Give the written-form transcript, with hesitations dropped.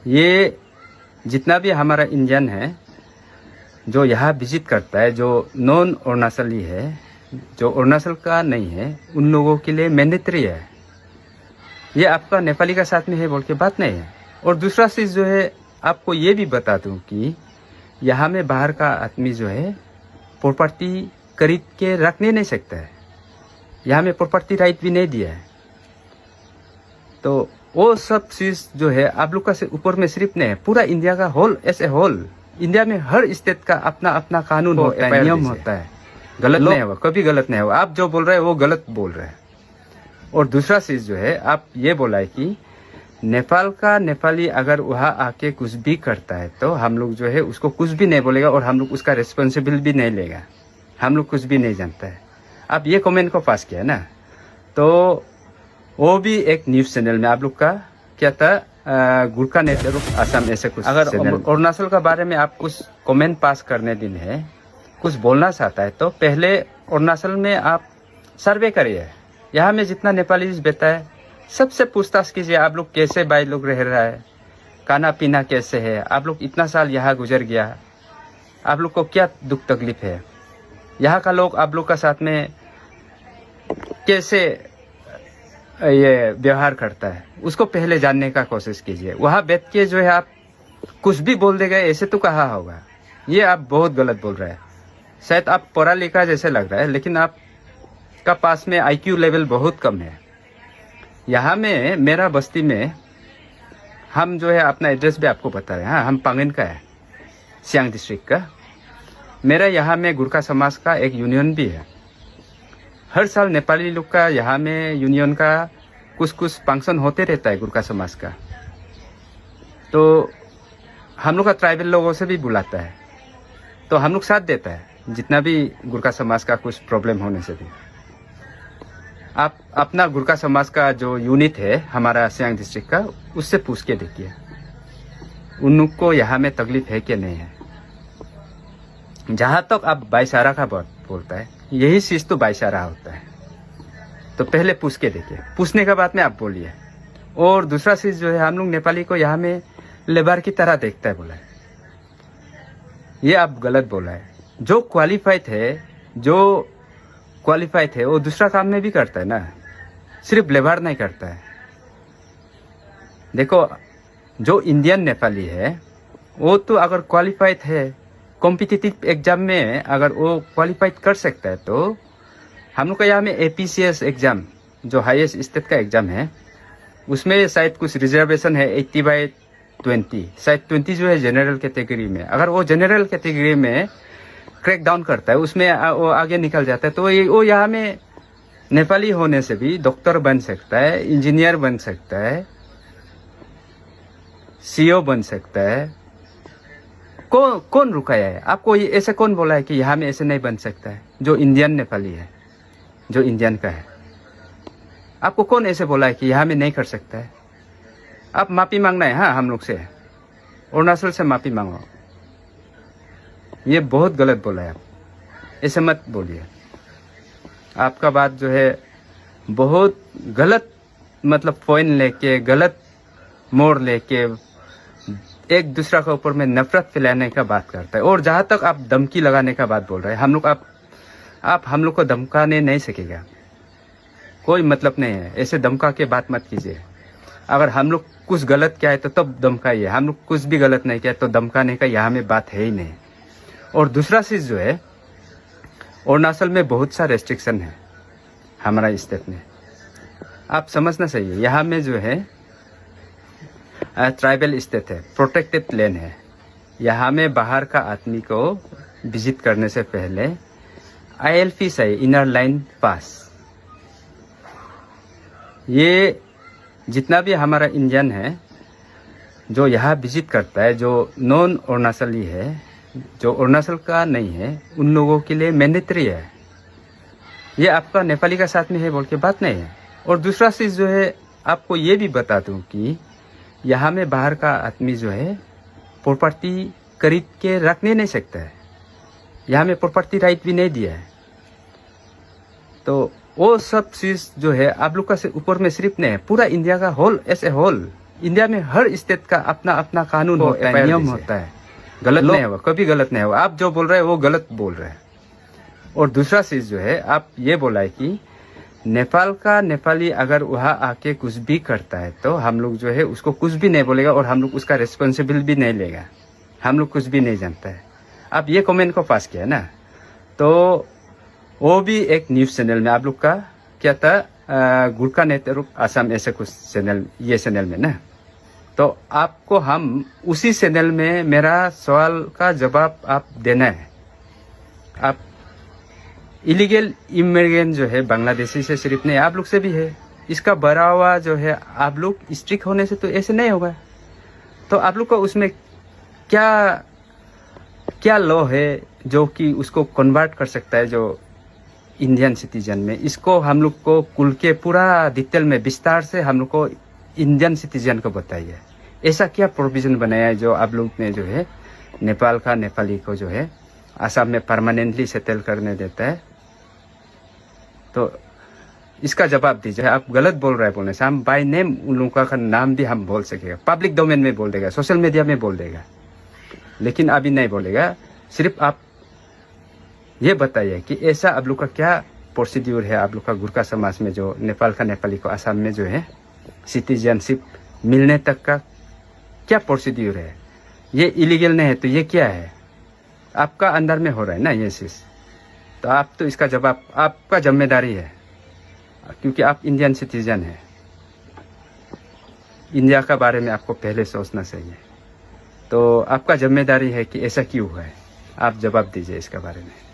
ये जितना भी हमारा इंडियन है जो यहाँ विजिट करता है, जो नॉन अरुणाचली है, जो अरुणाचल का नहीं है, उन लोगों के लिए मैंडेटरी है। ये आपका नेपाली का साथ में है बोल के बात नहीं है। और दूसरा चीज़ जो है, आपको ये भी बता दूं कि यहाँ में बाहर का आदमी जो है प्रॉपर्टी खरीद के रखने नहीं सकता है। यहाँ में प्रॉपर्टी राइट भी नहीं दिया है। तो वो सब चीज़ जो है आप लोग का से ऊपर में सिर्फ नहीं है, पूरा इंडिया का whole as a whole, India में हर स्टेट का अपना अपना कानून होता है, नियम होता है। गलत नहीं होगा, कभी गलत नहीं होगा। आप जो बोल रहे हैं वो गलत बोल रहे हैं। और दूसरा चीज़ जो है, आप ये बोला है कि नेपाल का नेपाली अगर वहाँ आके कुछ भी करता है तो हम लोग जो है उसको कुछ भी नहीं बोलेगा और हम लोग उसका रिस्पॉन्सिबल भी नहीं लेगा। हम लोग कुछ भी नहीं जानता है। आप ये कमेंट को पास किया ना, तो वो भी एक न्यूज़ चैनल में आप लोग का क्या था, गुरखा नेटवर्क आसाम ऐसे कुछ। अगर अरुणाचल का बारे में आप कुछ कमेंट पास करने दिन है, कुछ बोलना चाहता है तो पहले अरुणाचल में आप सर्वे करिए। यहाँ में जितना नेपाली बैठा है सबसे पूछताछ कीजिए, आप लोग कैसे भाई लोग रह रहा है, खाना पीना कैसे है, आप लोग इतना साल यहाँ गुजर गया, आप लोग को क्या दुख तकलीफ है, यहाँ का लोग आप लोग का साथ में कैसे ये व्यवहार करता है, उसको पहले जानने का कोशिश कीजिए। वहाँ बैठ के जो है आप कुछ भी बोल देगा ऐसे तो कहा होगा, ये आप बहुत गलत बोल रहे हैं। शायद आप पढ़ा लिखा जैसे लग रहा है, लेकिन आपका पास में IQ लेवल बहुत कम है। यहाँ में मेरा बस्ती में हम जो है अपना एड्रेस भी आपको बता रहे हैं। हाँ, हम पांगिन का है, सियांग डिस्ट्रिक्ट का। मेरा यहाँ में गुरखा समाज का एक यूनियन भी है। हर साल नेपाली लोग का यहाँ में यूनियन का कुछ कुछ फंक्शन होते रहता है गुरखा समाज का। तो हम लोग का ट्राइबल लोगों से भी बुलाता है, तो हम लोग साथ देता है जितना भी गुरखा समाज का कुछ प्रॉब्लम होने से भी। आप अपना गुरखा समाज का जो यूनिट है हमारा सियांग डिस्ट्रिक्ट का, उससे पूछ के देखिए उनको यहाँ में तकलीफ है कि नहीं है। जहाँ तक आप भाईचारा का बात बोलता है, यही चीज़ तो भाईचारा होता है। तो पहले पूछ के देखिए, पूछने के बाद में आप बोलिए। और दूसरा चीज़ जो है, हम लोग नेपाली को यहाँ में लेबर की तरह देखता है बोला है, ये आप गलत बोला है। जो क्वालिफाइड है वो दूसरा काम में भी करता है ना, सिर्फ लेबर नहीं करता है। देखो, जो इंडियन नेपाली है वो तो अगर क्वालिफाइड है, कॉम्पिटिटिव एग्जाम में अगर वो क्वालिफाइड कर सकता है, तो हम लोग का यहाँ में APCS एग्जाम जो हाईएस्ट स्टेट का एग्जाम है, उसमें शायद कुछ रिजर्वेशन है 80/20, शायद 20 जो है जनरल कैटेगरी में। अगर वो जनरल कैटेगरी में क्रैक डाउन करता है, उसमें वो आगे निकल जाता है, तो वो यहाँ में नेपाली होने से भी डॉक्टर बन सकता है, इंजीनियर बन सकता है, CEO बन सकता है। कौन रुकाया है आपको? ये ऐसे कौन बोला है कि यहाँ में ऐसे नहीं बन सकता है? जो इंडियन नेपाली है, जो इंडियन का है, आपको कौन ऐसे बोला है कि यहाँ में नहीं कर सकता है? आप माफी मांगना है, हाँ, हम लोग से, अरुणाचल से माफी मांगो। ये बहुत गलत बोला है, आप ऐसे मत बोलिए। आपका बात जो है बहुत गलत, मतलब पॉइंट लेके, गलत मोड़ लेके एक दूसरा के ऊपर में नफरत फैलाने का बात करता है। और जहाँ तक आप धमकी लगाने का बात बोल रहे हैं, हम लोग आप हम लोग को धमकाने नहीं सकेगा, कोई मतलब नहीं है। ऐसे धमका के बात मत कीजिए। अगर हम लोग कुछ गलत किया है तो तब धमकाइए, हम लोग कुछ भी गलत नहीं किया तो धमकाने का यहाँ में बात है ही नहीं। और दूसरा चीज़ जो है, अरुणाचल में बहुत सा रेस्ट्रिक्शन है हमारा स्टेट में, आप समझना चाहिए। यहाँ में जो है ट्राइबल स्टेट है, प्रोटेक्टेड लैंड है। यहाँ में बाहर का आदमी को विजिट करने से पहले ILP चाहिए, इनर लाइन पास। ये जितना भी हमारा इंडियन है जो यहाँ विजिट करता है, जो नॉन अरुणाचली है, जो अरुणाचल का नहीं है, उन लोगों के लिए मैंडेटरी है। ये आपका नेपाली का साथ में है बोल के बात नहीं है। और दूसरा चीज़ जो है, आपको ये भी बता दूं कि यहाँ में बाहर का आदमी जो है प्रॉपर्टी खरीद के रखने नहीं सकता है। यहाँ में प्रॉपर्टी राइट भी नहीं दिया है। तो वो सब चीज़ जो है आप लोग का से ऊपर में सिर्फ नहीं है, पूरा इंडिया का whole as a whole, India में हर स्टेट का अपना अपना कानून होता है, नियम होता है। गलत नहीं हुआ, कभी गलत नहीं हुआ। आप जो बोल रहे हैं वो गलत बोल रहे हैं। और दूसरा चीज जो है, आप ये बोला है कि नेपाल का नेपाली अगर वहाँ आके कुछ भी करता है तो हम लोग जो है उसको कुछ भी नहीं बोलेगा और हम लोग उसका रिस्पॉन्सिबल भी नहीं लेगा, हम लोग कुछ भी नहीं जानता है। आप ये कमेंट को पास किया ना, तो वो भी एक न्यूज चैनल में आप लोग का क्या था, गुरखा नेतृत्व असम, ऐसे कुछ चैनल, ये चैनल में ना, तो आपको हम उसी चैनल में मेरा सवाल का जवाब आप देना है। आप इलीगल इमिग्रेंट जो है बांग्लादेशी से सिर्फ नहीं, आप लोग से भी है, इसका बढ़ावा जो है आप लोग स्ट्रिक्ट होने से तो ऐसे नहीं होगा। तो आप लोग को उसमें क्या क्या लॉ है जो कि उसको कन्वर्ट कर सकता है जो इंडियन सिटीजन में? इसको हम लोग को खुल के पूरा डिटेल में विस्तार से हम लोग को इंडियन सिटीजन को बताइए। ऐसा क्या प्रोविजन बनाया है जो आप लोग ने जो है नेपाल का नेपाली को जो है असम में परमानेंटली सेटल करने देता है? तो इसका जवाब दीजिए। आप गलत बोल रहे हैं बोलने से, हम बाय नेम उन लोगों का नाम भी हम बोल सकेगा, पब्लिक डोमेन में बोल देगा, सोशल मीडिया में बोल देगा, लेकिन अभी नहीं बोलेगा। सिर्फ आप ये बताइए कि ऐसा आप लोग का क्या प्रोसीड्यूर है, आप लोग का गुरखा समाज में जो नेपाल का नेपाली को असम में जो है सिटीजनशिप मिलने तक का क्या प्रोसीड्यूर है? ये इलीगल नहीं है तो ये क्या है? आपका अंदर में हो रहा है ना ये चीज, तो आप तो इसका जवाब, आपका जिम्मेदारी है, क्योंकि आप इंडियन सिटीजन है। इंडिया का बारे में आपको पहले सोचना चाहिए। तो आपका जिम्मेदारी है कि ऐसा क्यों हुआ है, आप जवाब दीजिए इसके बारे में।